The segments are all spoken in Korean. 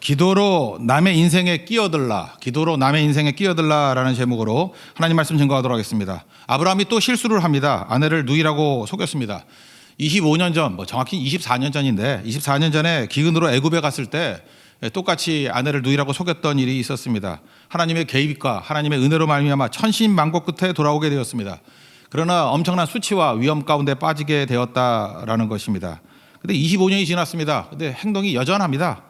기도로 남의 인생에 끼어들라라는 제목으로 하나님 말씀 증거하도록 하겠습니다. 아브라함이 또 실수를 합니다. 아내를 누이라고 속였습니다. 25년 전, 정확히 24년 전인데 24년 전에 기근으로 애굽에 갔을 때 똑같이 아내를 누이라고 속였던 일이 있었습니다. 하나님의 개입과 하나님의 은혜로 말미암아 천신만고 끝에 돌아오게 되었습니다. 그러나 엄청난 수치와 위험 가운데 빠지게 되었다라는 것입니다. 근데 25년이 지났습니다. 근데 행동이 여전합니다.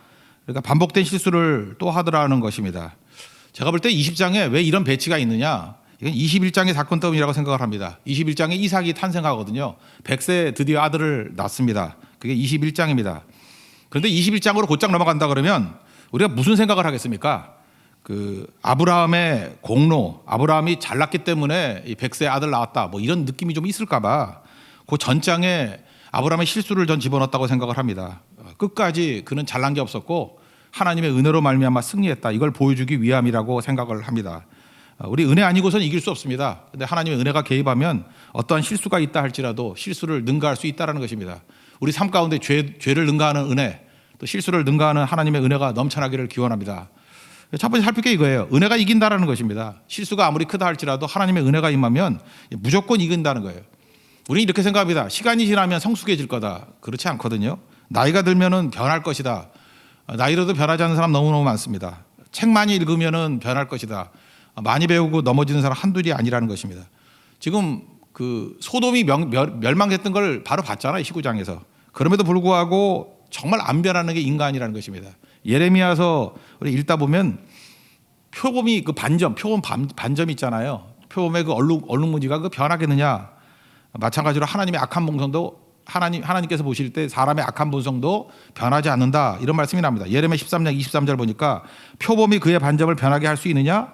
그러니까 반복된 실수를 또 하더라는 것입니다. 제가 볼 때 20장에 왜 이런 배치가 있느냐? 이건 21장의 사건 때문이라고 생각을 합니다. 21장에 이삭이 탄생하거든요. 100세 드디어 아들을 낳습니다. 그게 21장입니다. 그런데 21장으로 곧장 넘어간다 그러면 우리가 무슨 생각을 하겠습니까? 아브라함의 공로, 아브라함이 잘났기 때문에 이 100세 아들 낳았다, 이런 느낌이 좀 있을까봐 그 전장에 아브라함의 실수를 전 집어넣었다고 생각을 합니다. 끝까지 그는 잘난 게 없었고 하나님의 은혜로 말미암아 승리했다, 이걸 보여주기 위함이라고 생각을 합니다. 우리 은혜 아니고선 이길 수 없습니다. 근데 하나님의 은혜가 개입하면 어떠한 실수가 있다 할지라도 실수를 능가할 수 있다는 것입니다. 우리 삶 가운데 죄를 능가하는 은혜, 또 실수를 능가하는 하나님의 은혜가 넘쳐나기를 기원합니다. 첫 번째 살필 게 이거예요. 은혜가 이긴다라는 것입니다. 실수가 아무리 크다 할지라도 하나님의 은혜가 임하면 무조건 이긴다는 거예요. 우리는 이렇게 생각합니다. 시간이 지나면 성숙해질 거다. 그렇지 않거든요. 나이가 들면은 변할 것이다. 나이 들어도 변하지 않는 사람 너무너무 많습니다. 책 많이 읽으면은 변할 것이다. 많이 배우고 넘어지는 사람 한둘이 아니라는 것입니다. 지금 소돔이 멸망했던 걸 바로 봤잖아요, 19장에서. 그럼에도 불구하고 정말 안 변하는 게 인간이라는 것입니다. 예레미야서 우리 읽다 보면 표범이 표범 반점 있잖아요. 표범의 얼룩무지가 변하겠느냐. 마찬가지로 하나님의 악한 본성도 하나님께서 보실 때 사람의 악한 본성도 변하지 않는다, 이런 말씀이 납니다. 예레미야 13장 23절 보니까 표범이 그의 반점을 변하게 할 수 있느냐?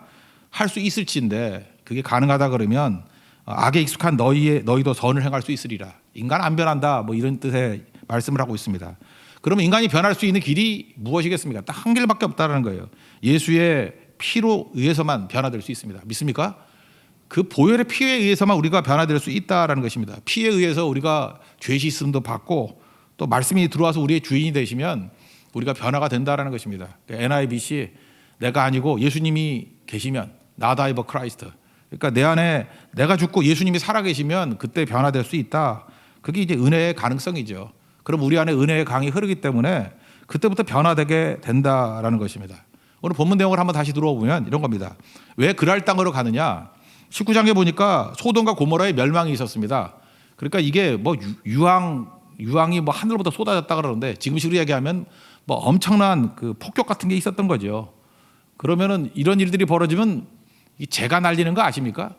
할 수 있을지인데 그게 가능하다 그러면 악에 익숙한 너희도 선을 행할 수 있으리라. 인간 안 변한다, 이런 뜻의 말씀을 하고 있습니다. 그러면 인간이 변할 수 있는 길이 무엇이겠습니까? 딱 한 길밖에 없다는 거예요. 예수의 피로 의해서만 변화될 수 있습니다. 믿습니까? 그 보혈의 피에 의해서만 우리가 변화될 수 있다는 것입니다. 피에 의해서 우리가 죄 씻음도 받고 또 말씀이 들어와서 우리의 주인이 되시면 우리가 변화가 된다는 것입니다. NIBC, 내가 아니고 예수님이 계시면 나다 이버 크라이스트. 그러니까 내 안에 내가 죽고 예수님이 살아계시면 그때 변화될 수 있다. 그게 이제 은혜의 가능성이죠. 그럼 우리 안에 은혜의 강이 흐르기 때문에 그때부터 변화되게 된다라는 것입니다. 오늘 본문 내용을 한번 다시 들어보면 이런 겁니다. 왜 그랄 땅으로 가느냐? 19장에 보니까 소돔과 고모라의 멸망이 있었습니다. 그러니까 이게 유황이 하늘보다 쏟아졌다 그러는데 지금식으로 얘기하면 엄청난 폭격 같은 게 있었던 거죠. 그러면은 이런 일들이 벌어지면 이 재가 날리는 거 아십니까?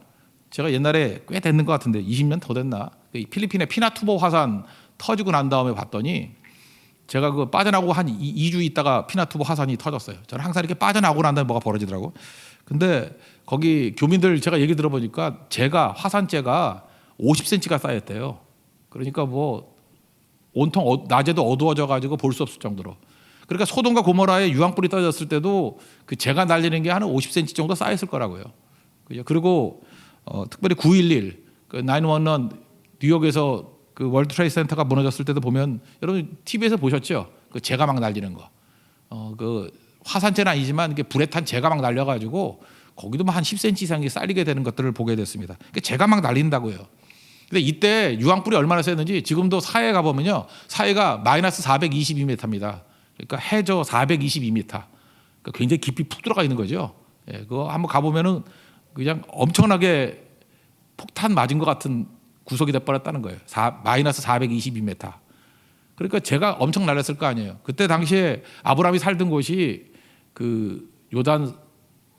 제가 옛날에 꽤 됐는 것 같은데 20년 더 됐나? 필리핀의 피나투보 화산 터지고 난 다음에 봤더니 제가 빠져나오고 한 2주 있다가 피나투보 화산이 터졌어요. 저는 항상 이렇게 빠져나오고 난 다음에 뭐가 벌어지더라고. 근데 거기 교민들 제가 얘기 들어보니까 화산재가 50cm가 쌓였대요. 그러니까 온통 낮에도 어두워져 가지고 볼 수 없을 정도로. 그러니까 소돔과 고모라의 유황불이 떨어졌을 때도 그 재가 날리는 게 한 50cm 정도 쌓였을 거라고요. 그리고 특별히 9.11, 911 뉴욕에서 월드 트레이드 센터가 무너졌을 때도 보면 여러분 TV에서 보셨죠? 재가 막 날리는 거. 화산재는 아니지만 불에 탄 재가 막 날려가지고 거기도 한 10cm 이상이 쌓이게 되는 것들을 보게 됐습니다. 그러니까 재가 막 날린다고요. 근데 이때 유황불이 얼마나 셌는지 지금도 사해에 가보면요, 사해가 마이너스 422m입니다. 그러니까 해저 422m. 그러니까 굉장히 깊이 푹 들어가 있는 거죠. 그거 한번 가보면은 그냥 엄청나게 폭탄 맞은 것 같은 구속이 돼버렸다는 거예요. 마이너스 422m. 그러니까 제가 엄청 날렸을 거 아니에요. 그때 당시에 아브라함이 살던 곳이 요단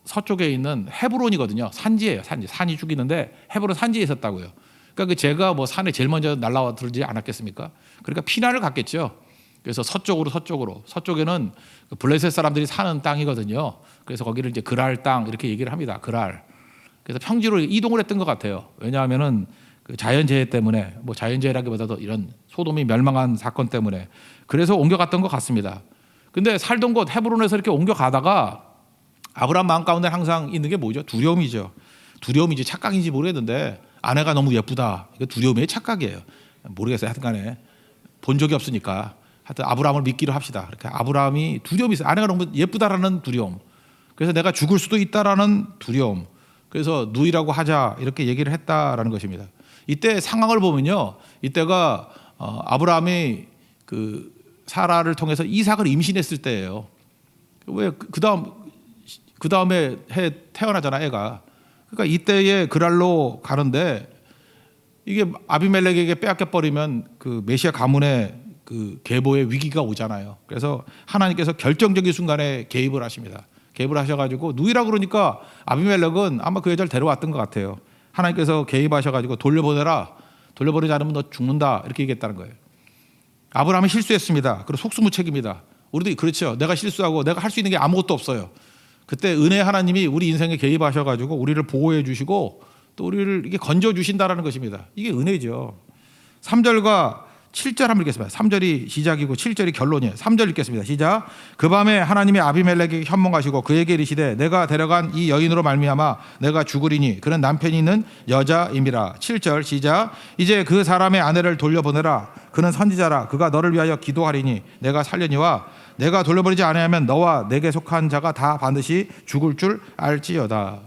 서쪽에 있는 헤브론이거든요. 산지예요. 산이 죽이는데 헤브론 산지에 있었다고요. 그러니까 제가 산에 제일 먼저 날라와 들지 않았겠습니까? 그러니까 피난을 갔겠죠. 그래서 서쪽에는 블레셋 사람들이 사는 땅이거든요. 그래서 거기를 이제 그랄 땅 이렇게 얘기를 합니다. 그랄. 그래서 평지로 이동을 했던 것 같아요. 왜냐하면은 자연재해 때문에 자연재해라기보다도 이런 소돔이 멸망한 사건 때문에 그래서 옮겨갔던 것 같습니다. 근데 살던 곳 헤브론에서 이렇게 옮겨가다가 아브라함 마음 가운데 항상 있는 게 뭐죠? 두려움이죠. 두려움인지 착각인지 모르겠는데 아내가 너무 예쁘다. 이거 두려움의 착각이에요. 모르겠어요. 하여튼간에 본 적이 없으니까 하여튼 아브라함을 믿기로 합시다. 이렇게 아브라함이 두려움이 있어요. 아내가 너무 예쁘다라는 두려움. 그래서 내가 죽을 수도 있다라는 두려움. 그래서 누이라고 하자 이렇게 얘기를 했다라는 것입니다. 이때 상황을 보면요, 이때가 아브라함이 그 사라를 통해서 이삭을 임신했을 때예요. 왜 그 다음에 해 태어나잖아 애가. 그러니까 이때에 그랄로 가는데 이게 아비멜렉에게 빼앗겨 버리면 그 메시아 가문의 그 계보의 위기가 오잖아요. 그래서 하나님께서 결정적인 순간에 개입을 하십니다. 개입을 하셔가지고 누이라 그러니까 아비멜렉은 아마 그 여자를 데려왔던 것 같아요. 하나님께서 개입하셔가지고 돌려보내라. 돌려보내지 않으면 너 죽는다. 이렇게 얘기했다는 거예요. 아브라함이 실수했습니다. 그리고 속수무책입니다. 우리도 그렇죠. 내가 실수하고 내가 할 수 있는 게 아무것도 없어요. 그때 은혜 하나님이 우리 인생에 개입하셔가지고 우리를 보호해 주시고 또 우리를 이게 건져 주신다라는 것입니다. 이게 은혜죠. 3절과 7절 한번 읽겠습니다. 3절이 시작이고 7절이 결론이에요. 3절 읽겠습니다. 시작. 그 밤에 하나님이 아비멜렉에게 현몽하시고 그에게 이르시되 내가 데려간 이 여인으로 말미암아 내가 죽으리니 그는 남편이 있는 여자임이라. 7절 시작. 이제 그 사람의 아내를 돌려보내라. 그는 선지자라. 그가 너를 위하여 기도하리니 내가 살려니와 내가 돌려버리지 아니하면 너와 내게 속한 자가 다 반드시 죽을 줄 알지어다.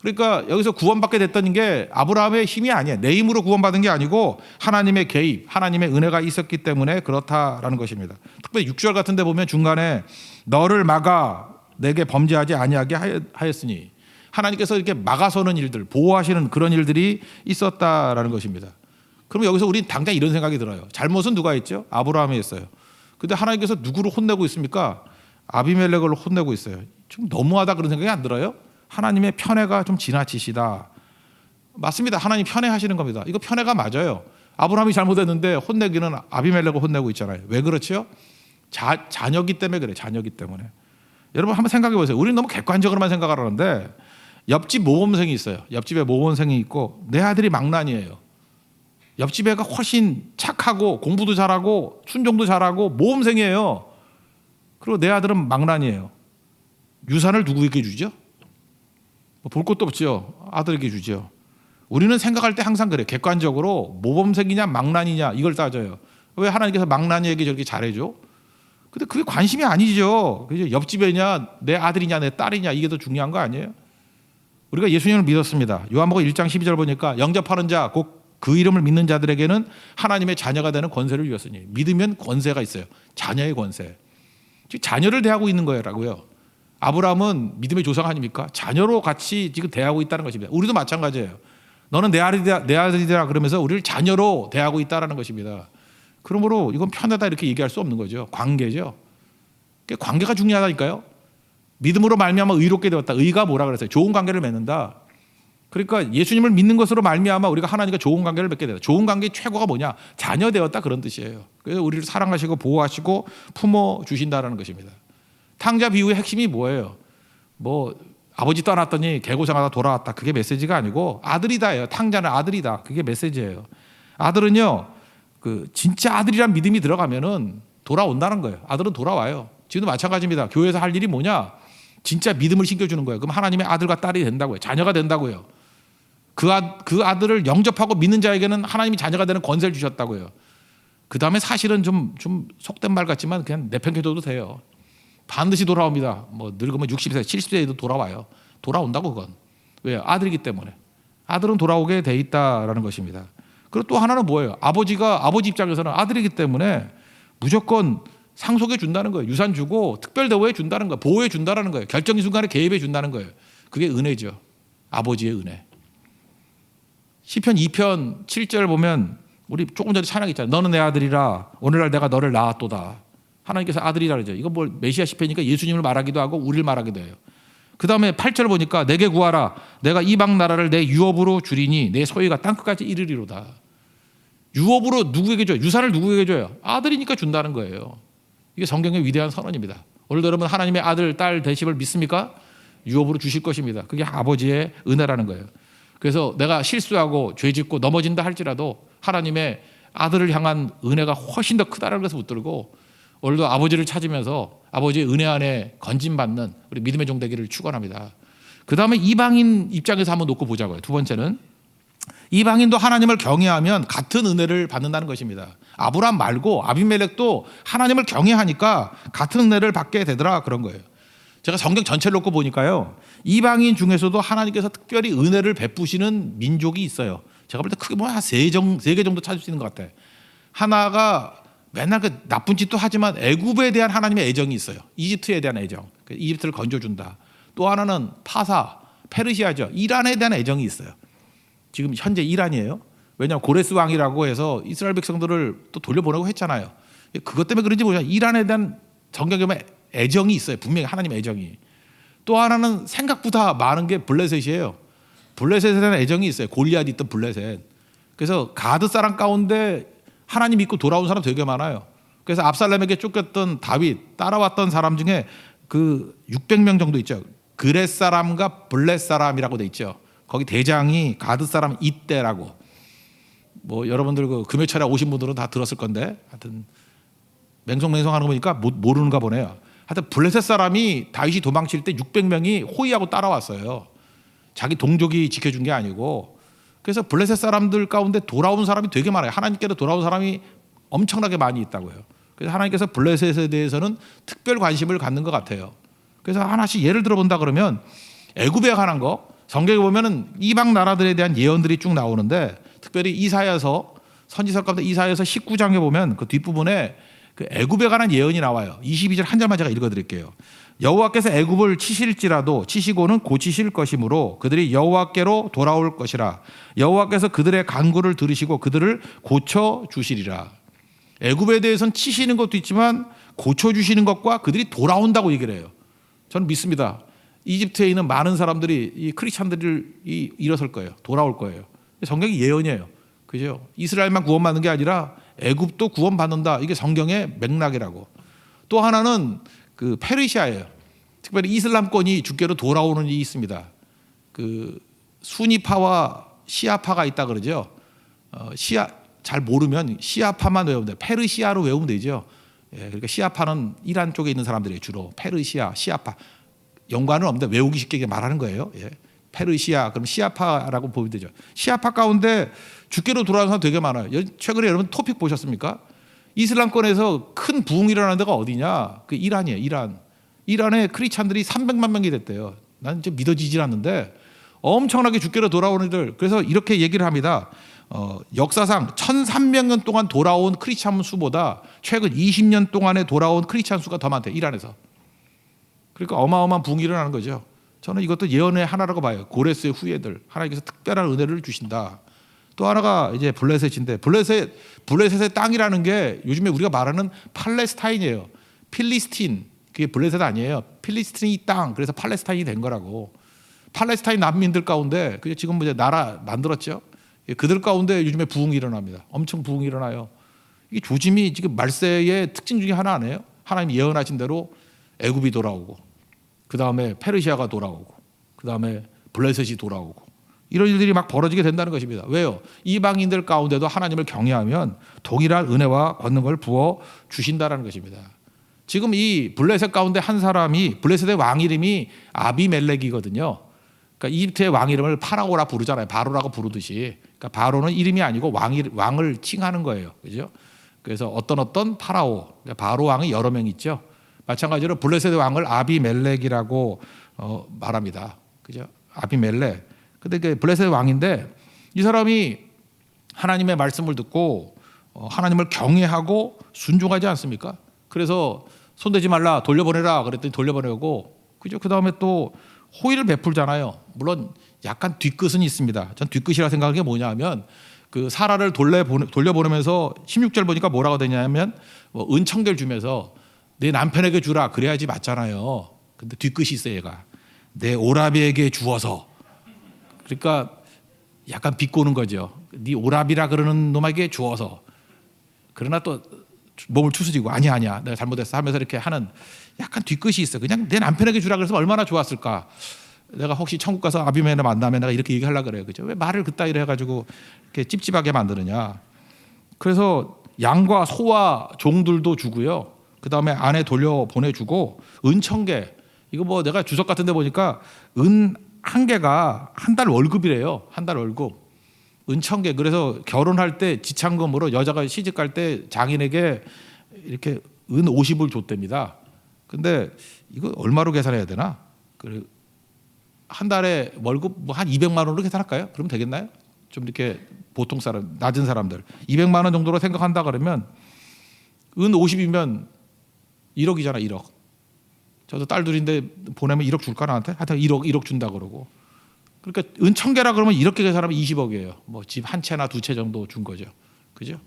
그러니까 여기서 구원받게 됐던 게 아브라함의 힘이 아니에요. 내 힘으로 구원받은 게 아니고 하나님의 개입, 하나님의 은혜가 있었기 때문에 그렇다라는 것입니다. 특별히 6절 같은 데 보면 중간에 너를 막아 내게 범죄하지 아니하게 하였으니 하나님께서 이렇게 막아서는 일들, 보호하시는 그런 일들이 있었다라는 것입니다. 그럼 여기서 우린 당장 이런 생각이 들어요. 잘못은 누가 했죠? 아브라함이 했어요. 근데 하나님께서 누구를 혼내고 있습니까? 아비멜렉을 혼내고 있어요. 좀 너무하다 그런 생각이 안 들어요? 하나님의 편애가 좀 지나치시다. 맞습니다. 하나님 편애하시는 겁니다. 이거 편애가 맞아요. 아브라함이 잘못했는데 혼내기는 아비멜렉을 혼내고 있잖아요. 왜 그렇죠? 자녀기 때문에 그래. 자녀기 때문에. 여러분 한번 생각해 보세요. 우리는 너무 객관적으로만 생각을 하는데 옆집 모범생이 있어요. 옆집에 모범생이 있고 내 아들이 망난이에요. 옆집 애가 훨씬 착하고 공부도 잘하고 순종도 잘하고 모범생이에요. 그리고 내 아들은 망난이에요. 유산을 누구에게 주죠? 볼 것도 없죠. 아들에게 주죠. 우리는 생각할 때 항상 그래. 객관적으로 모범생이냐 망난이냐 이걸 따져요. 왜 하나님께서 망난이에게 저렇게 잘해줘? 근데 그게 관심이 아니죠. 그죠? 옆집 애냐 내 아들이냐 내 딸이냐 이게 더 중요한 거 아니에요? 우리가 예수님을 믿었습니다. 요한복음 1장 12절 보니까 영접하는 자 곧 그 이름을 믿는 자들에게는 하나님의 자녀가 되는 권세를 주었으니 믿으면 권세가 있어요. 자녀의 권세. 지금 자녀를 대하고 있는 거라고요. 아브라함은 믿음의 조상 아닙니까? 자녀로 같이 지금 대하고 있다는 것입니다. 우리도 마찬가지예요. 너는 내 아들이다 그러면서 우리를 자녀로 대하고 있다는 것입니다. 그러므로 이건 편하다 이렇게 얘기할 수 없는 거죠. 관계죠. 관계가 중요하다니까요. 믿음으로 말미암아 의롭게 되었다. 의가 뭐라 그랬어요? 좋은 관계를 맺는다. 그러니까 예수님을 믿는 것으로 말미암아 우리가 하나님과 좋은 관계를 맺게 된다. 좋은 관계의 최고가 뭐냐? 자녀 되었다 그런 뜻이에요. 그래서 우리를 사랑하시고 보호하시고 품어 주신다라는 것입니다. 탕자 비유의 핵심이 뭐예요? 뭐 아버지 떠났더니 개고생하다 돌아왔다. 그게 메시지가 아니고 아들이다예요. 탕자는 아들이다. 그게 메시지예요. 아들은요, 그 진짜 아들이란 믿음이 들어가면은 돌아온다는 거예요. 아들은 돌아와요. 지금도 마찬가지입니다. 교회에서 할 일이 뭐냐? 진짜 믿음을 심겨주는 거예요. 그럼 하나님의 아들과 딸이 된다고요. 자녀가 된다고요. 그 아들을 영접하고 믿는 자에게는 하나님이 자녀가 되는 권세를 주셨다고요. 그 다음에 사실은 좀 속된 말 같지만 그냥 내팽개쳐도 돼요. 반드시 돌아옵니다. 뭐 늙으면 60세, 70세에도 돌아와요. 돌아온다고 그건. 왜요? 아들이기 때문에. 아들은 돌아오게 돼 있다라는 것입니다. 그리고 또 하나는 뭐예요? 아버지 입장에서는 아들이기 때문에 무조건 상속해 준다는 거예요. 유산 주고 특별 대우해 준다는 거예요. 보호해 준다는 거예요. 결정의 순간에 개입해 준다는 거예요. 그게 은혜죠. 아버지의 은혜. 시편 2편 7절 보면 우리 조금 전에 찬양 있잖아요. 너는 내 아들이라 오늘날 내가 너를 낳았도다. 하나님께서 아들이라 그러죠. 이거 뭐 메시아 시편이니까 예수님을 말하기도 하고 우리를 말하기도 해요. 그 다음에 8절 보니까 내게 구하라. 내가 이방 나라를 내 유업으로 주리니 내 소유가 땅끝까지 이르리로다. 유업으로 누구에게 줘요? 유산을 누구에게 줘요? 아들이니까 준다는 거예요. 이게 성경의 위대한 선언입니다. 오늘도 여러분 하나님의 아들, 딸 되심을 믿습니까? 유업으로 주실 것입니다. 그게 아버지의 은혜라는 거예요. 그래서 내가 실수하고 죄짓고 넘어진다 할지라도 하나님의 아들을 향한 은혜가 훨씬 더 크다는 것을 붙들고 오늘도 아버지를 찾으면서 아버지의 은혜 안에 건진받는 우리 믿음의 종 되기를 축원합니다. 그 다음에 이방인 입장에서 한번 놓고 보자고요. 두 번째는 이방인도 하나님을 경외하면 같은 은혜를 받는다는 것입니다. 아브라함 말고 아비멜렉도 하나님을 경외하니까 같은 은혜를 받게 되더라 그런 거예요. 제가 성경 전체를 놓고 보니까요. 이방인 중에서도 하나님께서 특별히 은혜를 베푸시는 민족이 있어요. 제가 볼 때 크게 보면 한 세 개 정도 찾을 수 있는 것 같아요. 하나가 맨날 그 나쁜 짓도 하지만 애굽에 대한 하나님의 애정이 있어요. 이집트에 대한 애정. 이집트를 건져준다. 또 하나는 파사, 페르시아죠. 이란에 대한 애정이 있어요. 지금 현재 이란이에요. 왜냐하면 고레스 왕이라고 해서 이스라엘 백성들을 또 돌려보내고 했잖아요. 그것 때문에 그런지 모르겠어요. 이란에 대한 성경에 보면 애정이 있어요. 분명히 하나님의 애정이. 또 하나는 생각보다 많은 게 블레셋이에요. 블레셋에 대한 애정이 있어요. 골리앗이 있던 블레셋. 그래서 가드 사람 가운데 하나님 믿고 돌아온 사람 되게 많아요. 그래서 압살롬에게 쫓겼던 다윗 따라왔던 사람 중에 그 600명 정도 있죠. 그렛 사람과 블렛 사람이라고 돼 있죠. 거기 대장이 가드 사람 이때라고. 뭐 여러분들 그 금요철에 오신 분들은 다 들었을 건데 하여튼 맹성맹성하는 거 보니까 모르는가 보네요. 하여튼 블레셋 사람이 다윗이 도망칠 때 600명이 호위하고 따라왔어요. 자기 동족이 지켜준 게 아니고. 그래서 블레셋 사람들 가운데 돌아온 사람이 되게 많아요. 하나님께로 돌아온 사람이 엄청나게 많이 있다고요. 그래서 하나님께서 블레셋에 대해서는 특별 관심을 갖는 것 같아요. 그래서 하나씩 예를 들어본다 그러면 애굽에 관한 거 성경에 보면은 이방 나라들에 대한 예언들이 쭉 나오는데 특별히 이사야서 선지서 가운데 이사야서 19장에 보면 그 뒷부분에 그 애굽에 관한 예언이 나와요. 22절 한 절만 제가 읽어드릴게요. 여호와께서 애굽을 치실지라도 치시고는 고치실 것이므로 그들이 여호와께로 돌아올 것이라. 여호와께서 그들의 간구를 들으시고 그들을 고쳐 주시리라. 애굽에 대해서는 치시는 것도 있지만 고쳐 주시는 것과 그들이 돌아온다고 얘기를 해요. 저는 믿습니다. 이집트에 있는 많은 사람들이 이 크리스찬들이 일어설 거예요. 돌아올 거예요. 성경이 예언이에요. 그죠? 이스라엘만 구원받는 게 아니라 애굽도 구원받는다. 이게 성경의 맥락이라고. 또 하나는 그 페르시아예요. 특별히 이슬람권이 주께로 돌아오는 일이 있습니다. 그 수니파와 시아파가 있다 그러죠. 시아 잘 모르면 시아파만 외우면 돼요. 페르시아로 외우면 되죠. 예, 그러니까 시아파는 이란 쪽에 있는 사람들이 주로 페르시아, 시아파 연관은 없는데 외우기 쉽게 말하는 거예요. 예. 페르시아 그럼 시아파라고 보면 되죠. 시아파 가운데 주께로 돌아오는 사람 되게 많아요. 최근에 여러분 토픽 보셨습니까? 이슬람권에서 큰 부흥이 일어나는 데가 어디냐? 그 이란이에요. 이란의 크리스찬들이 300만 명이 됐대요. 나는 좀 믿어지질 않는데 엄청나게 주께로 돌아오는 이들. 그래서 이렇게 얘기를 합니다. 역사상 1,300년 동안 돌아온 크리스찬 수보다 최근 20년 동안에 돌아온 크리스찬 수가 더 많대요. 이란에서. 그러니까 어마어마한 부흥이 일어나는 거죠. 저는 이것도 예언의 하나라고 봐요. 고레스의 후예들. 하나님께서 특별한 은혜를 주신다. 또 하나가 이제 블레셋인데 블레셋의 땅이라는 게 요즘에 우리가 말하는 팔레스타인이에요. 필리스틴. 그게 블레셋 아니에요. 필리스틴이 땅. 그래서 팔레스타인이 된 거라고. 팔레스타인 난민들 가운데 지금 이제 나라 만들었죠. 그들 가운데 요즘에 부흥이 일어납니다. 엄청 부흥이 일어나요. 이게 조짐이 지금 말세의 특징 중에 하나 아니에요? 하나님이 예언하신 대로 애굽이 돌아오고 그 다음에 페르시아가 돌아오고 그 다음에 블레셋이 돌아오고 이런 일들이 막 벌어지게 된다는 것입니다. 왜요? 이방인들 가운데도 하나님을 경외하면 동일한 은혜와 권능을 부어 주신다는 것입니다. 지금 이 블레셋 가운데 한 사람이 블레셋의 왕 이름이 아비멜렉이거든요. 그러니까 이집트의 왕 이름을 파라오라 부르잖아요. 바로라고 부르듯이. 그러니까 바로는 이름이 아니고 왕을 칭하는 거예요. 그죠? 그래서 어떤 파라오, 바로 왕이 여러 명 있죠. 마찬가지로 블레셋의 왕을 아비멜렉이라고 말합니다. 그죠? 아비멜렉. 근데 그 블레셋의 왕인데 이 사람이 하나님의 말씀을 듣고 하나님을 경외하고 순종하지 않습니까? 그래서 손대지 말라 돌려보내라 그랬더니 돌려보내고 그죠? 그 다음에 또 호의를 베풀잖아요. 물론 약간 뒤끝은 있습니다. 전 뒤끝이라 생각한 게 뭐냐면 그 사라를 돌려보내면서 16절 보니까 뭐라고 되냐면 은청계를 주면서 내 남편에게 주라 그래야지 맞잖아요. 근데 뒤끝이 있어요. 얘가 내 오라비에게 주어서 그러니까 약간 비꼬는 거죠. 네 오라비라 그러는 놈에게 주어서 그러나 또 몸을 추스리고 아니야 내가 잘못했어 하면서 이렇게 하는 약간 뒤끝이 있어. 그냥 내 남편에게 주라 그래서 얼마나 좋았을까. 내가 혹시 천국 가서 아비멜렉 만나면 내가 이렇게 얘기하려고 그래요. 그죠? 왜 말을 그따위로 해가지고 이렇게 찝찝하게 만드느냐. 그래서 양과 소와 종들도 주고요. 그 다음에 아내 돌려 보내주고 은청계 이거 뭐 내가 주석 같은 데 보니까 은 한 개가 한 달 월급이래요. 한 달 월급. 은천계. 그래서 결혼할 때 지참금으로 여자가 시집 갈 때 장인에게 이렇게 은 50을 줬답니다. 근데 이거 얼마로 계산해야 되나? 한 달에 월급 뭐 한 200만 원으로 계산할까요? 그러면 되겠나요? 좀 이렇게 보통 사람, 낮은 사람들 200만 원 정도로 생각한다 그러면 은 50이면 1억이잖아. 1억. 저도 딸 둘인데 보내면 1억 줄까 나한테? 하여튼 1억 준다 그러고. 그러니까 은 1000개라 그러면 이렇게 계산하면 20억이에요. 뭐 집 한 채나 두 채 정도 준 거죠. 그죠?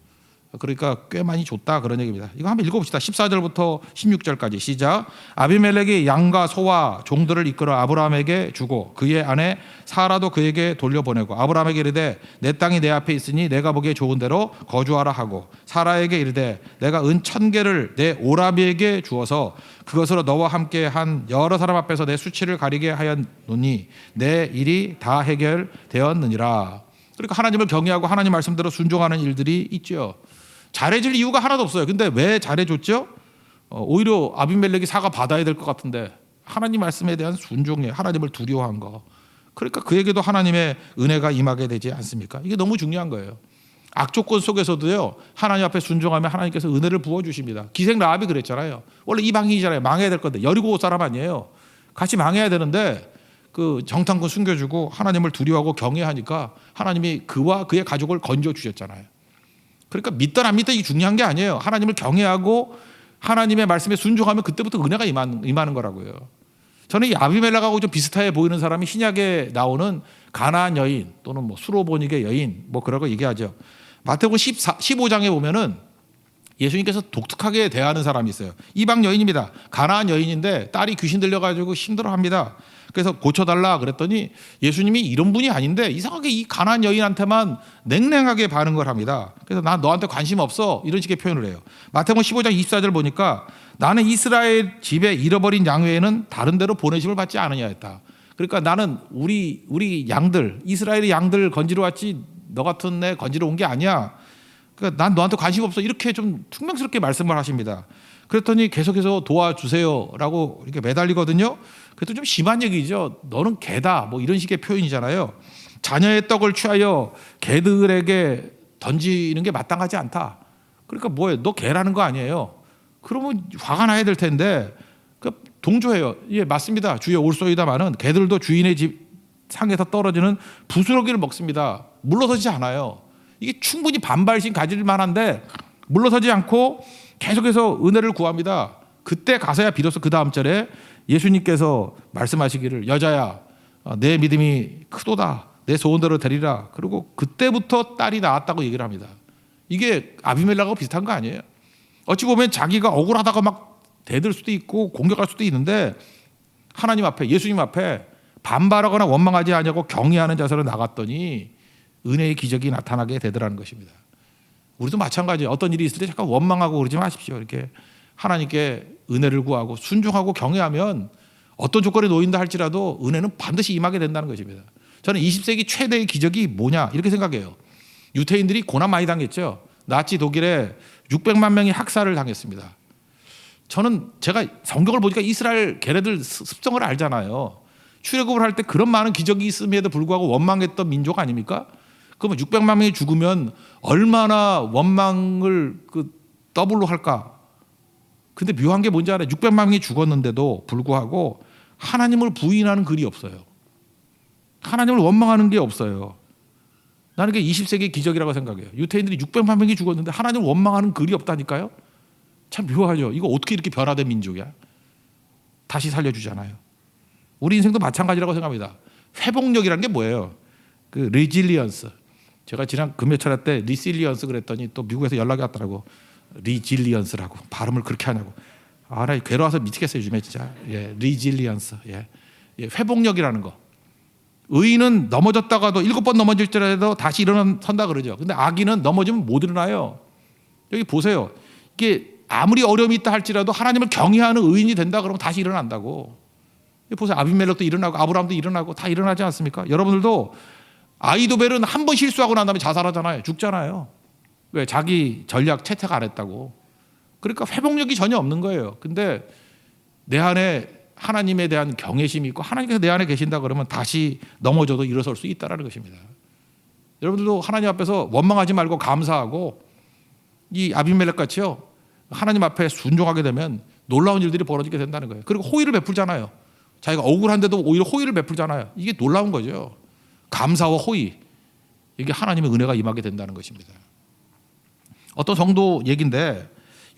그러니까 꽤 많이 줬다 그런 얘기입니다. 이거 한번 읽어봅시다. 14절부터 16절까지 시작. 아비멜렉이 양과 소와 종들을 이끌어 아브라함에게 주고 그의 아내 사라도 그에게 돌려보내고 아브라함에게 이르되 내 땅이 내 앞에 있으니 내가 보기에 좋은 대로 거주하라 하고 사라에게 이르되 내가 은 1000개를 내 오라비에게 주어서 그것으로 너와 함께 한 여러 사람 앞에서 내 수치를 가리게 하였노니 내 일이 다 해결되었느니라. 그러니까 하나님을 경외하고 하나님 말씀대로 순종하는 일들이 있죠. 잘해줄 이유가 하나도 없어요. 근데 왜 잘해줬죠? 오히려 아비멜렉이 사과 받아야 될 것 같은데 하나님 말씀에 대한 순종에 하나님을 두려워한 거. 그러니까 그에게도 하나님의 은혜가 임하게 되지 않습니까? 이게 너무 중요한 거예요. 악조건 속에서도요 하나님 앞에 순종하면 하나님께서 은혜를 부어주십니다. 기생 라합이 그랬잖아요. 원래 이방인이잖아요. 망해야 될 건데 여리고 사람 아니에요. 같이 망해야 되는데 그 정탐꾼 숨겨주고 하나님을 두려워하고 경외하니까 하나님이 그와 그의 가족을 건져주셨잖아요. 그러니까 믿든 안 믿든 이게 중요한 게 아니에요. 하나님을 경외하고 하나님의 말씀에 순종하면 그때부터 은혜가 임하는 거라고요. 저는 이 아비멜렉하고 좀 비슷해 보이는 사람이 신약에 나오는 가나안 여인 또는 뭐 수로보닉의 여인 뭐 그런 거 얘기하죠. 마태복음 15장에 보면은 예수님께서 독특하게 대하는 사람이 있어요. 이방 여인입니다. 가나안 여인인데 딸이 귀신 들려가지고 힘들어합니다. 그래서 고쳐달라 그랬더니 예수님이 이런 분이 아닌데 이상하게 이 가나안 여인한테만 냉랭하게 반응을 합니다. 그래서 난 너한테 관심 없어 이런 식의 표현을 해요. 마태복음 15장 24절 보니까 나는 이스라엘 집에 잃어버린 양 외에는 다른 데로 보내심을 받지 않으냐 했다. 그러니까 나는 우리 양들 이스라엘의 양들 건지러 왔지 너 같은 애 건지러 온 게 아니야. 그러니까 난 너한테 관심 없어 이렇게 좀 퉁명스럽게 말씀을 하십니다. 그랬더니 계속해서 도와주세요라고 이렇게 매달리거든요. 그래도 좀 심한 얘기죠. 너는 개다 뭐 이런 식의 표현이잖아요. 자녀의 떡을 취하여 개들에게 던지는 게 마땅하지 않다. 그러니까 뭐예요? 너 개라는 거 아니에요. 그러면 화가 나야 될 텐데 동조해요. 예, 맞습니다. 주여 올소이다마는 개들도 주인의 집 상에서 떨어지는 부스러기를 먹습니다. 물러서지 않아요. 이게 충분히 반발심 가질 만한데 물러서지 않고 계속해서 은혜를 구합니다. 그때 가서야 비로소 그 다음 절에 예수님께서 말씀하시기를 여자야 내 믿음이 크도다 내 소원대로 되리라. 그리고 그때부터 딸이 나왔다고 얘기를 합니다. 이게 아비멜렉하고 비슷한 거 아니에요? 어찌 보면 자기가 억울하다가 막 대들 수도 있고 공격할 수도 있는데 하나님 앞에 예수님 앞에 반발하거나 원망하지 않냐고 경외하는 자세로 나갔더니 은혜의 기적이 나타나게 되더라는 것입니다. 우리도 마찬가지예요. 어떤 일이 있을 때 잠깐 원망하고 그러지 마십시오. 이렇게 하나님께 은혜를 구하고 순종하고 경외하면 어떤 조건에 놓인다 할지라도 은혜는 반드시 임하게 된다는 것입니다. 저는 20세기 최대의 기적이 뭐냐 이렇게 생각해요. 유태인들이 고난 많이 당했죠. 나치 독일에 600만 명이 학살을 당했습니다. 저는 제가 성경을 보니까 이스라엘 걔네들 습성을 알잖아요. 출애굽을 할 때 그런 많은 기적이 있음에도 불구하고 원망했던 민족 아닙니까? 그러면 600만 명이 죽으면 얼마나 원망을 더블로 할까? 근데 묘한 게 뭔지 알아요? 600만 명이 죽었는데도 불구하고 하나님을 부인하는 글이 없어요. 하나님을 원망하는 게 없어요. 나는 그게 20세기 기적이라고 생각해요. 유태인들이 600만 명이 죽었는데 하나님을 원망하는 글이 없다니까요. 참 묘하죠. 이거 어떻게 이렇게 변화된 민족이야? 다시 살려주잖아요. 우리 인생도 마찬가지라고 생각합니다. 회복력이라는 게 뭐예요? 그 리질리언스. 제가 지난 금요철 때 리실리언스 그랬더니 또 미국에서 연락이 왔더라고. 리질리언스라고 발음을 그렇게 하냐고. 아, 나 괴로워서 미치겠어요 요즘에 진짜. 예, 리질리언스. 예, 회복력이라는 거. 의인은 넘어졌다가도 7번 넘어질지라도 다시 일어선다 그러죠. 근데 악인은 넘어지면 못 일어나요. 여기 보세요. 이게 아무리 어려움이 있다 할지라도 하나님을 경외하는 의인이 된다 그러면 다시 일어난다고. 보세요. 아비멜렉도 일어나고 아브라함도 일어나고 다 일어나지 않습니까? 여러분들도 아이도벨은 한 번 실수하고 난 다음에 자살하잖아요. 죽잖아요. 왜? 자기 전략 채택 안 했다고. 그러니까 회복력이 전혀 없는 거예요. 근데 내 안에 하나님에 대한 경외심이 있고 하나님께서 내 안에 계신다 그러면 다시 넘어져도 일어설 수 있다는 것입니다. 여러분들도 하나님 앞에서 원망하지 말고 감사하고 이 아비멜렉 같이요 하나님 앞에 순종하게 되면 놀라운 일들이 벌어지게 된다는 거예요. 그리고 호의를 베풀잖아요. 자기가 억울한데도 오히려 호의를 베풀잖아요. 이게 놀라운 거죠. 감사와 호의, 이게 하나님의 은혜가 임하게 된다는 것입니다. 어떤 성도 얘기인데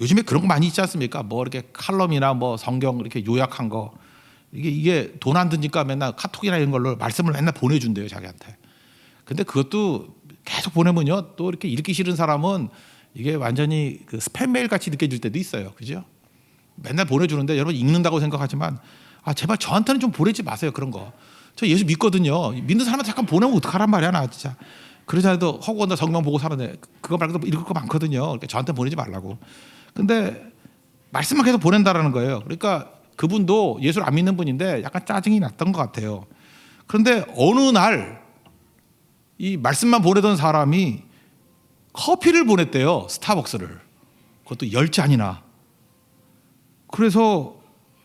요즘에 그런 거 많이 있지 않습니까? 뭐 이렇게 칼럼이나 뭐 성경 이렇게 요약한 거, 이게 돈 안 드니까 맨날 카톡이나 이런 걸로 말씀을 맨날 보내준대요, 자기한테. 근데 그것도 계속 보내면요 또 이렇게 읽기 싫은 사람은 이게 완전히 그 스팸 메일 같이 느껴질 때도 있어요. 그죠? 맨날 보내주는데 여러분 읽는다고 생각하지만 제발 저한테는 좀 보내지 마세요, 그런 거. 저 예수 믿거든요. 믿는 사람한테 잠깐 보내면 어떡하란 말이야, 나 진짜. 그러지 않아도 허구한다 성경 보고 사는데 그거 말고도 읽을 거 많거든요. 그러니까 저한테 보내지 말라고. 근데 말씀만 계속 보낸다라는 거예요. 그러니까 그분도 예수를 안 믿는 분인데 약간 짜증이 났던 것 같아요. 그런데 어느 날 이 말씀만 보내던 사람이 커피를 보냈대요. 스타벅스를. 그것도 10잔이나. 그래서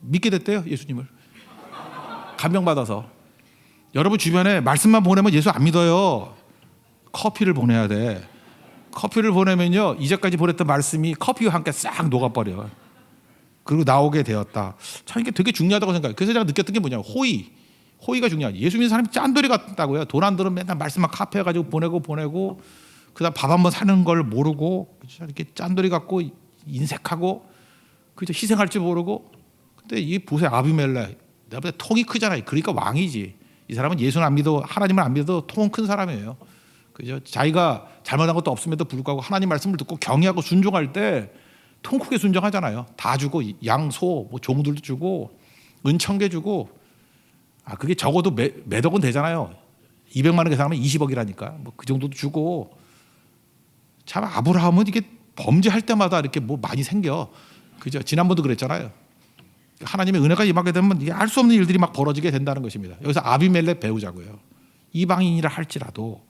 믿게 됐대요, 예수님을. 감명받아서. 여러분 주변에 말씀만 보내면 예수 안 믿어요. 커피를 보내야 돼. 커피를 보내면요 이제까지 보냈던 말씀이 커피와 함께 싹 녹아버려요. 그리고 나오게 되었다. 참 이게 되게 중요하다고 생각해요. 그래서 제가 느꼈던 게 뭐냐면 호의가 중요하지. 예수 믿는 사람이 짠돌이 같다고요. 돈 안 들으면 맨날 말씀만 카피해가지고 보내고 그다음 밥 한번 사는 걸 모르고 이렇게 짠돌이 같고 인색하고 그죠, 희생할 줄 모르고. 근데 이 보세요, 아비멜렉. 내가 볼 때 통이 크잖아요. 그러니까 왕이지. 이 사람은 예수는 안 믿어, 하나님을 안 믿어도 통 큰 사람이에요. 그죠? 자기가 잘못한 것도 없음에도 불구하고 하나님 말씀을 듣고 경외하고 순종할 때 통 크게 순종하잖아요. 다 주고 양, 소, 뭐 종들도 주고 은천개 주고. 그게 적어도 몇 억은 되잖아요. 200만 원 계산하면 20억이라니까. 뭐 그 정도도 주고. 참 아브라함은 이게 범죄할 때마다 이렇게 뭐 많이 생겨. 그죠? 지난번도 그랬잖아요. 하나님의 은혜가 임하게 되면 이게 알 수 없는 일들이 막 벌어지게 된다는 것입니다. 여기서 아비멜렉 배우자고요. 이방인이라 할지라도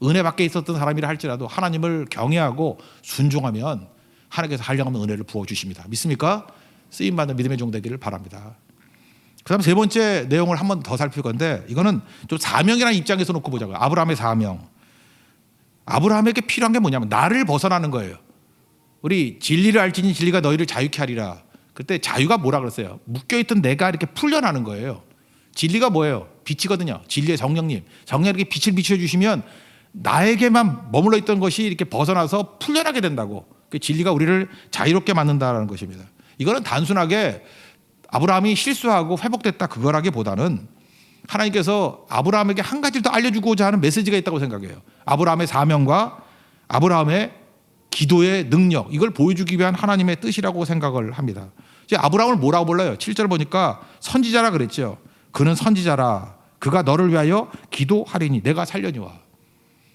은혜 밖에 있었던 사람이라 할지라도 하나님을 경외하고 순종하면 하나님께서 한량없는 은혜를 부어주십니다. 믿습니까? 쓰임받는 믿음의 종 되기를 바랍니다. 그 다음 세 번째 내용을 한 번 더 살필 건데 이거는 좀 사명이라는 입장에서 놓고 보자고요. 아브라함의 사명. 아브라함에게 필요한 게 뭐냐면 나를 벗어나는 거예요. 우리 진리를 알지니 진리가 너희를 자유케 하리라. 그때 자유가 뭐라 그랬어요? 묶여있던 내가 이렇게 풀려나는 거예요. 진리가 뭐예요? 빛이거든요. 진리의 성령님. 성령에게 빛을 비춰주시면 나에게만 머물러 있던 것이 이렇게 벗어나서 풀려나게 된다고. 그 진리가 우리를 자유롭게 만든다는 것입니다. 이거는 단순하게 아브라함이 실수하고 회복됐다 그거라기보다는 하나님께서 아브라함에게 한 가지를 더 알려주고자 하는 메시지가 있다고 생각해요. 아브라함의 사명과 아브라함의 기도의 능력, 이걸 보여주기 위한 하나님의 뜻이라고 생각을 합니다. 이제 아브라함을 뭐라고 불러요? 7절 보니까 선지자라 그랬죠. 그는 선지자라. 그가 너를 위하여 기도하리니 내가 살려니와.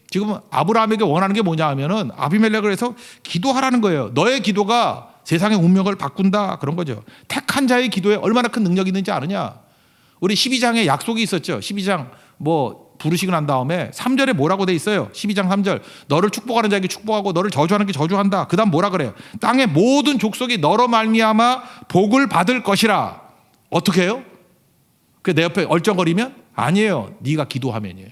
지금 아브라함에게 원하는 게 뭐냐 하면은 아비멜렉을 해서 기도하라는 거예요. 너의 기도가 세상의 운명을 바꾼다 그런 거죠. 택한 자의 기도에 얼마나 큰 능력이 있는지 아느냐. 우리 12장에 약속이 있었죠. 12장 뭐 부르시고 난 다음에 3절에 뭐라고 돼 있어요? 12장 3절. 너를 축복하는 자에게 축복하고 너를 저주하는 게 저주한다. 그 다음 뭐라 그래요? 땅의 모든 족속이 너로 말미암아 복을 받을 것이라. 어떻게 해요? 그 내 옆에 얼쩡거리면? 아니에요. 네가 기도하면이에요.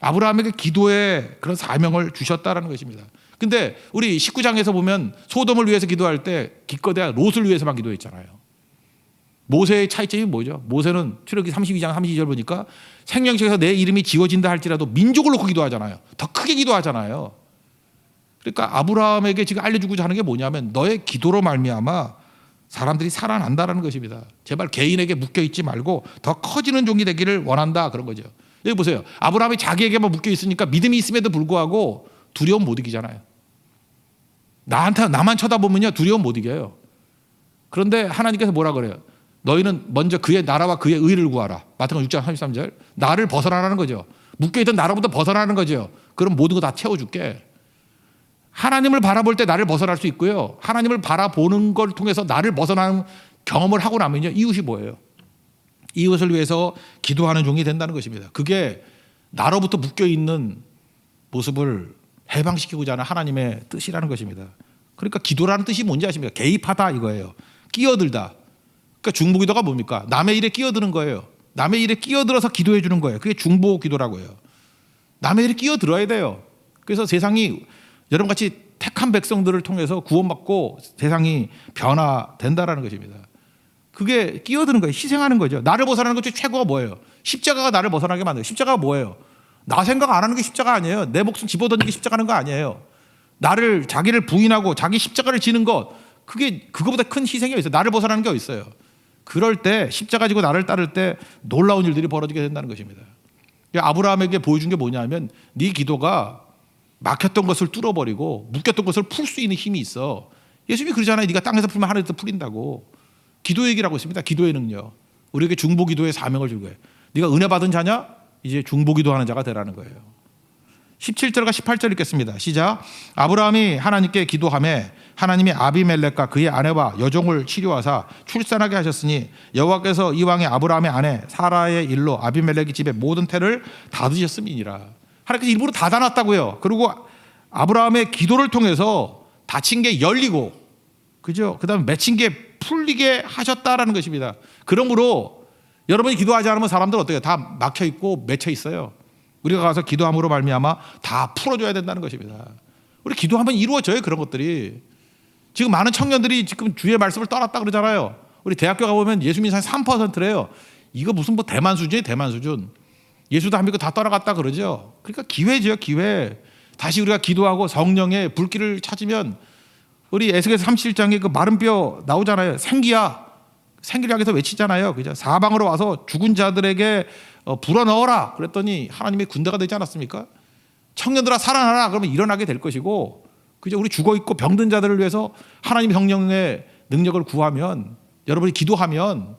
아브라함에게 기도의 그런 사명을 주셨다라는 것입니다. 근데 우리 19장에서 보면 소돔을 위해서 기도할 때 기껏해야 롯을 위해서만 기도했잖아요. 모세의 차이점이 뭐죠? 모세는 출애굽기 32장 32절 보니까 생명책에서 내 이름이 지워진다 할지라도 민족을 놓고 기도하잖아요. 더 크게 기도하잖아요. 그러니까 아브라함에게 지금 알려주고자 하는 게 뭐냐면 너의 기도로 말미암아 사람들이 살아난다라는 것입니다. 제발 개인에게 묶여있지 말고 더 커지는 종이 되기를 원한다 그런 거죠. 여기 보세요. 아브라함이 자기에게만 묶여있으니까 믿음이 있음에도 불구하고 두려움 못 이기잖아요. 나만 쳐다보면요 두려움 못 이겨요. 그런데 하나님께서 뭐라 그래요? 너희는 먼저 그의 나라와 그의 의를 구하라. 마태복음 6장 33절. 나를 벗어나라는 거죠. 묶여있던 나로부터 벗어나는 거죠. 그럼 모든 거 다 채워줄게. 하나님을 바라볼 때 나를 벗어날 수 있고요. 하나님을 바라보는 걸 통해서 나를 벗어나는 경험을 하고 나면요. 이웃이 뭐예요? 이웃을 위해서 기도하는 종이 된다는 것입니다. 그게 나로부터 묶여있는 모습을 해방시키고자 하는 하나님의 뜻이라는 것입니다. 그러니까 기도라는 뜻이 뭔지 아십니까? 개입하다 이거예요. 끼어들다. 그러니까 중보기도가 뭡니까? 남의 일에 끼어드는 거예요. 남의 일에 끼어들어서 기도해 주는 거예요. 그게 중보기도라고 해요. 남의 일에 끼어들어야 돼요. 그래서 세상이 여러분같이 택한 백성들을 통해서 구원받고 세상이 변화된다라는 것입니다. 그게 끼어드는 거예요. 희생하는 거죠. 나를 벗어나는 것 중에 최고가 뭐예요? 십자가가 나를 벗어나게 만들어요. 십자가가 뭐예요? 나 생각 안 하는 게 십자가 아니에요. 내 목숨 집어던지는 게 십자가는 거 아니에요. 자기를 부인하고 자기 십자가를 지는 것, 그거보다 큰 희생이 어디 있어요? 나를 벗어나는 게 어디 있어요? 그럴 때 십자가 지고 나를 따를 때 놀라운 일들이 벌어지게 된다는 것입니다. 아브라함에게 보여준 게 뭐냐면 네 기도가 막혔던 것을 뚫어버리고 묶였던 것을 풀 수 있는 힘이 있어. 예수님이 그러잖아요. 네가 땅에서 풀면 하늘에서 풀린다고. 기도 얘기를 하고 있습니다. 기도의 능력. 우리에게 중보기도의 사명을 주고 해요. 네가 은혜 받은 자냐? 이제 중보기도하는 자가 되라는 거예요. 17절과 18절 읽겠습니다. 시작. 아브라함이 하나님께 기도하매 하나님이 아비멜렉과 그의 아내와 여종을 치료하사 출산하게 하셨으니 여호와께서 이왕에 아브라함의 아내 사라의 일로 아비멜렉의 집에 모든 태를 닫으셨음이니라. 하나님께서 일부러 닫아놨다고요. 그리고 아브라함의 기도를 통해서 닫힌 게 열리고, 그죠? 그다음에 맺힌 게 풀리게 하셨다라는 것입니다. 그러므로 여러분이 기도하지 않으면 사람들 어때요? 다 막혀 있고 맺혀 있어요. 우리가 가서 기도함으로 말미암아 다 풀어줘야 된다는 것입니다. 우리 기도하면 이루어져요. 그런 것들이. 지금 많은 청년들이 지금 주의 말씀을 떠났다 그러잖아요. 우리 대학교 가보면 예수 믿는 사람이 3%래요. 이거 무슨 뭐 대만 수준이에요. 대만 수준. 예수도 안 믿고 다 떠나갔다 그러죠. 그러니까 기회죠. 기회. 다시 우리가 기도하고 성령의 불길을 찾으면 우리 에스겔서 37장에 그 마른 뼈 나오잖아요. 생기야. 생기를 향해서 외치잖아요. 그죠? 사방으로 와서 죽은 자들에게 불어넣어라. 그랬더니 하나님의 군대가 되지 않았습니까? 청년들아 살아나라. 그러면 일어나게 될 것이고, 그죠? 우리 죽어 있고 병든 자들을 위해서 하나님의 성령의 능력을 구하면, 여러분이 기도하면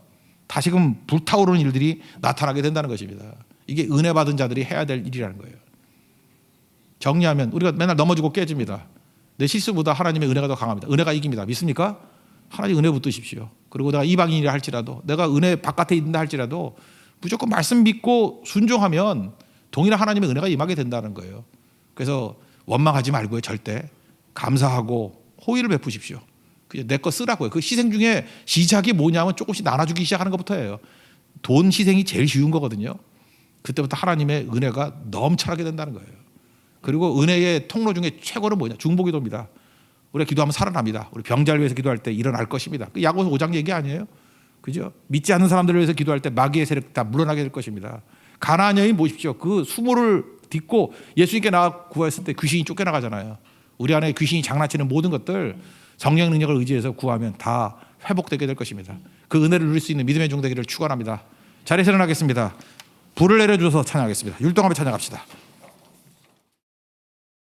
다시금 불타오르는 일들이 나타나게 된다는 것입니다. 이게 은혜 받은 자들이 해야 될 일이라는 거예요. 정리하면 우리가 맨날 넘어지고 깨집니다. 내 실수보다 하나님의 은혜가 더 강합니다. 은혜가 이깁니다. 믿습니까? 하나님 은혜 붙드십시오. 그리고 내가 이방인이라 할지라도, 내가 은혜 바깥에 있는다 할지라도 무조건 말씀 믿고 순종하면 동일한 하나님의 은혜가 임하게 된다는 거예요. 그래서 원망하지 말고요. 절대 감사하고 호의를 베푸십시오. 내 거 쓰라고요. 그 희생 중에 시작이 뭐냐면 조금씩 나눠주기 시작하는 것부터예요. 돈 희생이 제일 쉬운 거거든요. 그때부터 하나님의 은혜가 넘쳐나게 된다는 거예요. 그리고 은혜의 통로 중에 최고는 뭐냐? 중보기도입니다. 우리가 기도하면 살아납니다. 우리 병자를 위해서 기도할 때 일어날 것입니다. 그 야고보서 5장 얘기 아니에요? 그죠? 믿지 않는 사람들을 위해서 기도할 때 마귀의 세력 다 물러나게 될 것입니다. 가나안 여인 보십시오. 그 수모를 딛고 예수님께 나와 구했을 때 귀신이 쫓겨나가잖아요. 우리 안에 귀신이 장난치는 모든 것들 성령 능력을 의지해서 구하면 다 회복되게 될 것입니다. 그 은혜를 누릴 수 있는 믿음의 종 되기를 축원합니다. 자리에서 일어나겠습니다. 불을 내려줘서 찬양하겠습니다. 율동하며 찬양합시다.